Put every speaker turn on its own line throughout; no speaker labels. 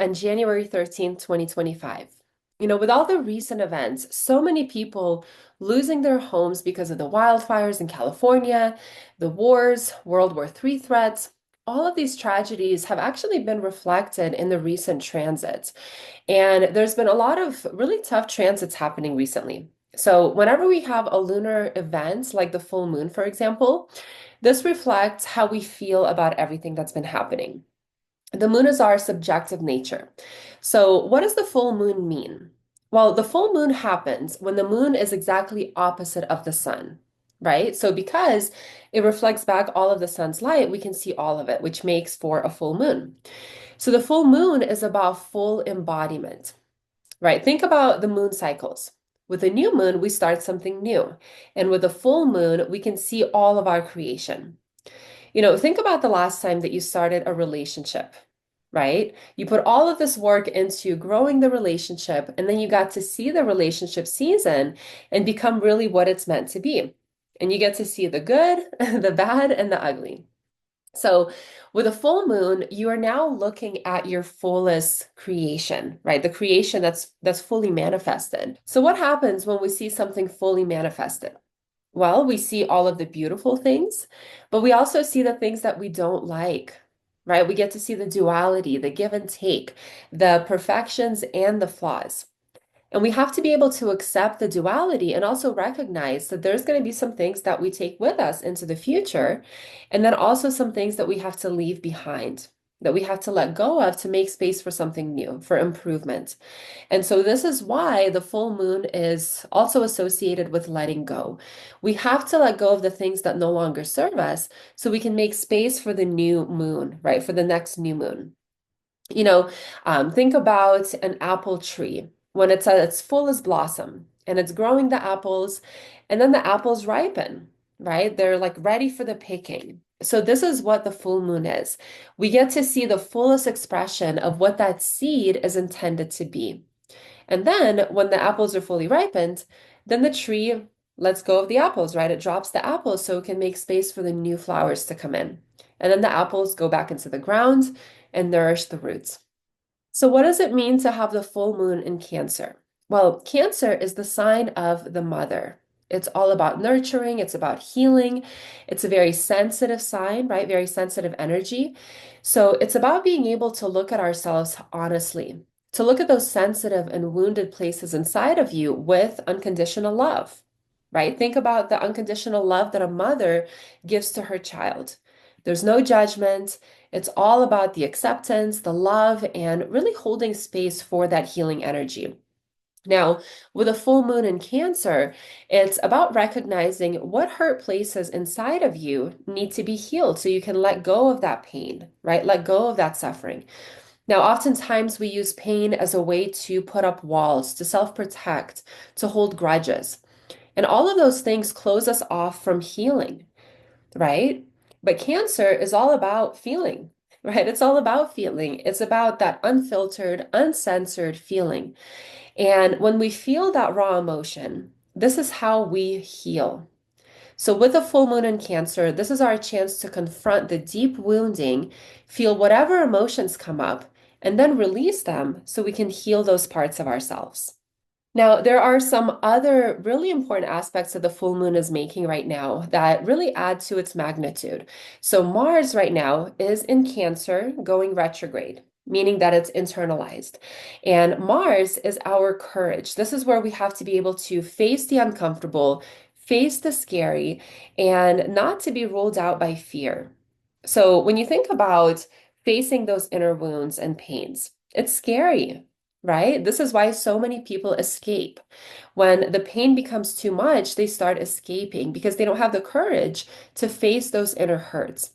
on January 13th, 2025. With all the recent events, so many people losing their homes because of the wildfires in California, the wars, World War III threats, all of these tragedies have actually been reflected in the recent transits. And there's been a lot of really tough transits happening recently. So, whenever we have a lunar event like the full moon, for example, this reflects how we feel about everything that's been happening. The moon is our subjective nature. So, what does the full moon mean? Well, the full moon happens when the moon is exactly opposite of the sun, right? So, because it reflects back all of the sun's light, we can see all of it, which makes for a full moon. So, the full moon is about full embodiment, right? Think about the moon cycles. With a new moon, we start something new. And with a full moon, we can see all of our creation. Think about the last time that you started a relationship, right? You put all of this work into growing the relationship, and then you got to see the relationship season and become really what it's meant to be. And you get to see the good, the bad, and the ugly. So, with a full moon, you are now looking at your fullest creation, right? The creation that's fully manifested. So, what happens when we see something fully manifested? Well, we see all of the beautiful things, but we also see the things that we don't like, right? We get to see the duality, the give and take, the perfections and the flaws. And we have to be able to accept the duality and also recognize that there's going to be some things that we take with us into the future, and then also some things that we have to leave behind, that we have to let go of to make space for something new, for improvement. And so this is why the full moon is also associated with letting go. We have to let go of the things that no longer serve us so we can make space for the new moon, right? For the next new moon. You know, think about an apple tree when it's at its fullest blossom and it's growing the apples, and then the apples ripen, right? They're like ready for the picking. So this is what the full moon is. We get to see the fullest expression of what that seed is intended to be. And then when the apples are fully ripened, then the tree lets go of the apples, right? It drops the apples so it can make space for the new flowers to come in. And then the apples go back into the ground and nourish the roots. So, what does it mean to have the full moon in Cancer? Well, Cancer is the sign of the mother. It's all about nurturing, it's about healing. It's a very sensitive sign, right? Very sensitive energy. So, it's about being able to look at ourselves honestly, to look at those sensitive and wounded places inside of you with unconditional love, right? Think about the unconditional love that a mother gives to her child. There's no judgment. It's all about the acceptance, the love, and really holding space for that healing energy. Now, with a full moon in Cancer, it's about recognizing what hurt places inside of you need to be healed so you can let go of that pain, right? Let go of that suffering. Now, oftentimes we use pain as a way to put up walls, to self-protect, to hold grudges. And all of those things close us off from healing, right? But Cancer is all about feeling, right? It's all about feeling. It's about that unfiltered, uncensored feeling. And when we feel that raw emotion, this is how we heal. So, with a full moon in Cancer, this is our chance to confront the deep wounding, feel whatever emotions come up, and then release them so we can heal those parts of ourselves. Now, there are some other really important aspects that the full moon is making right now that really add to its magnitude. So, Mars right now is in Cancer going retrograde, meaning that it's internalized. And Mars is our courage. This is where we have to be able to face the uncomfortable, face the scary, and not to be ruled out by fear. So, when you think about facing those inner wounds and pains, it's scary, right? This is why so many people escape. When the pain becomes too much, they start escaping because they don't have the courage to face those inner hurts.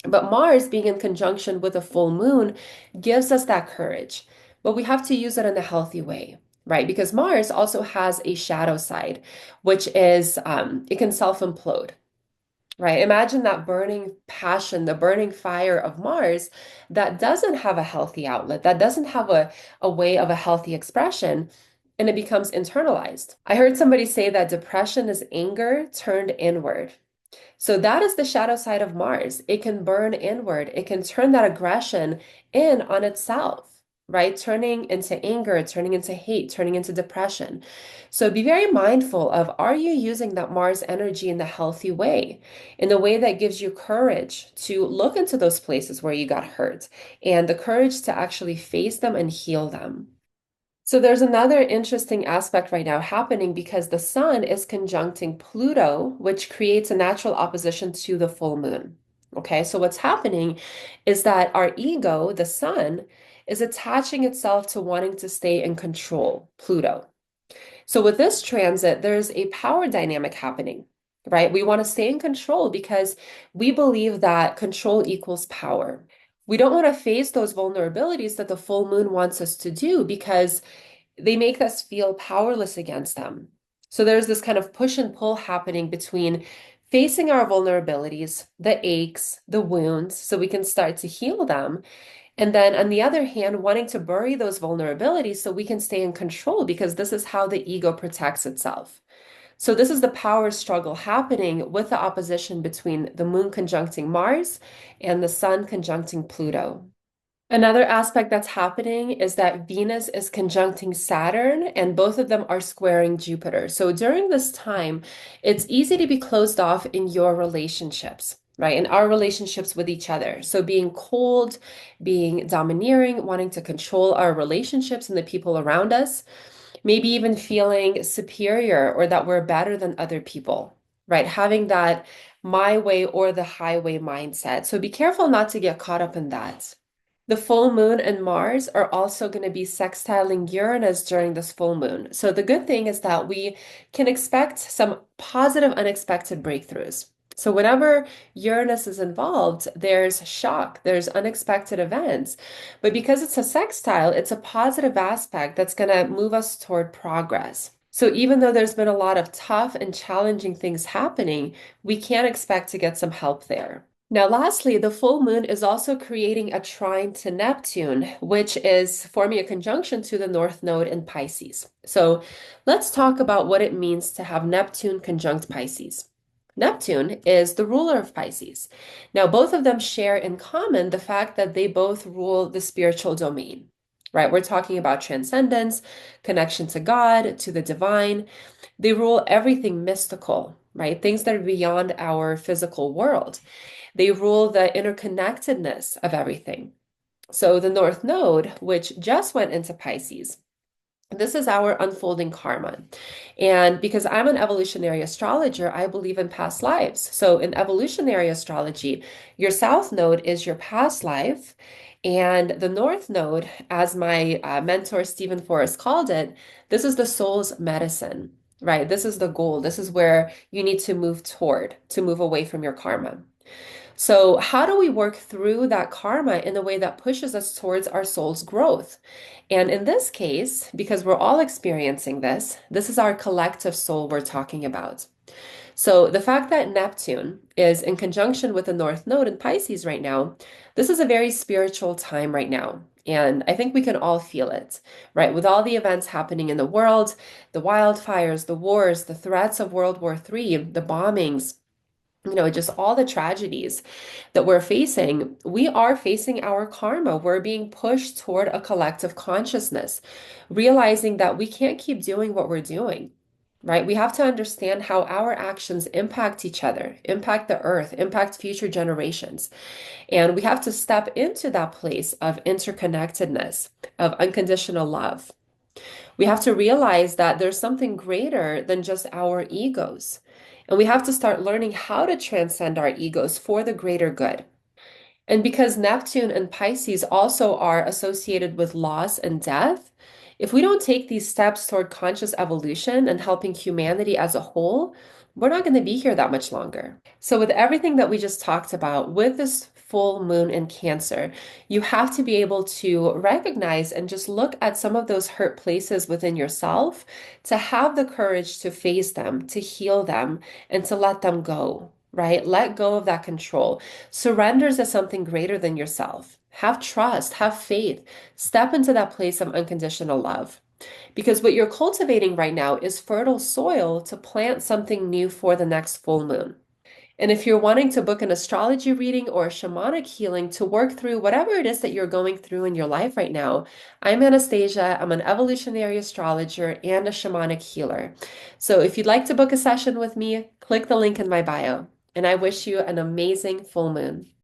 But Mars being in conjunction with a full moon gives us that courage, but we have to use it in a healthy way. Right, because Mars also has a shadow side, which is it can self-implode. Right. Imagine that burning passion, the burning fire of Mars that doesn't have a healthy outlet, that doesn't have a way of a healthy expression, and it becomes internalized. I heard somebody say that depression is anger turned inward. So that is the shadow side of Mars. It can burn inward, it can turn that aggression in on itself. right? Turning into anger, turning into hate, turning into depression. So be very mindful of, are you using that Mars energy in the healthy way, in the way that gives you courage to look into those places where you got hurt and the courage to actually face them and heal them. So there's another interesting aspect right now happening because the sun is conjuncting Pluto, which creates a natural opposition to the full moon. Okay, so what's happening is that our ego, the sun, is attaching itself to wanting to stay in control, Pluto. So with this transit, there's a power dynamic happening, right? We want to stay in control because we believe that control equals power. We don't want to face those vulnerabilities that the full moon wants us to do because they make us feel powerless against them. So there's this kind of push and pull happening between facing our vulnerabilities, the aches, the wounds, so we can start to heal them. And then on the other hand, wanting to bury those vulnerabilities so we can stay in control because this is how the ego protects itself. So this is the power struggle happening with the opposition between the moon conjuncting Mars and the sun conjuncting Pluto. Another aspect that's happening is that Venus is conjuncting Saturn, and both of them are squaring Jupiter. So during this time, it's easy to be closed off in your relationships, right? In our relationships with each other. So being cold, being domineering, wanting to control our relationships and the people around us, maybe even feeling superior or that we're better than other people, right? Having that my way or the highway mindset. So be careful not to get caught up in that. The full moon and Mars are also going to be sextiling Uranus during this full moon. So the good thing is that we can expect some positive, unexpected breakthroughs. So whenever Uranus is involved, there's shock, there's unexpected events. But because it's a sextile, it's a positive aspect that's going to move us toward progress. So even though there's been a lot of tough and challenging things happening, we can expect to get some help there. Now, lastly, the full moon is also creating a trine to Neptune, which is forming a conjunction to the North Node in Pisces. So let's talk about what it means to have Neptune conjunct Pisces. Neptune is the ruler of Pisces. Now, both of them share in common the fact that they both rule the spiritual domain, right? We're talking about transcendence, connection to God, to the divine. They rule everything mystical, right? Things that are beyond our physical world. They rule the interconnectedness of everything. So the North Node, which just went into Pisces, this is our unfolding karma. And because I'm an evolutionary astrologer, I believe in past lives. So in evolutionary astrology, your South Node is your past life. And the North Node, as my mentor Stephen Forrest called it, this is the soul's medicine, right? This is the goal. This is where you need to move toward, to move away from your karma. So, how do we work through that karma in a way that pushes us towards our soul's growth? And in this case, because we're all experiencing this, this is our collective soul we're talking about. So, the fact that Neptune is in conjunction with the North Node in Pisces right now, this is a very spiritual time right now. And I think we can all feel it, right? With all the events happening in the world, the wildfires, the wars, the threats of World War III, the bombings, just all the tragedies that we're facing, we are facing our karma. We're being pushed toward a collective consciousness, realizing that we can't keep doing what we're doing, right? We have to understand how our actions impact each other, impact the earth, impact future generations. And we have to step into that place of interconnectedness, of unconditional love. We have to realize that there's something greater than just our egos. And we have to start learning how to transcend our egos for the greater good. And because Neptune and Pisces also are associated with loss and death, if we don't take these steps toward conscious evolution and helping humanity as a whole, we're not going to be here that much longer. So, with everything that we just talked about, with this full moon in Cancer, you have to be able to recognize and just look at some of those hurt places within yourself to have the courage to face them, to heal them, and to let them go, right? Let go of that control. Surrenders to something greater than yourself. Have trust, have faith, step into that place of unconditional love. Because what you're cultivating right now is fertile soil to plant something new for the next full moon. And if you're wanting to book an astrology reading or a shamanic healing to work through whatever it is that you're going through in your life right now, I'm Anastasia. I'm an evolutionary astrologer and a shamanic healer. So if you'd like to book a session with me, click the link in my bio. And I wish you an amazing full moon.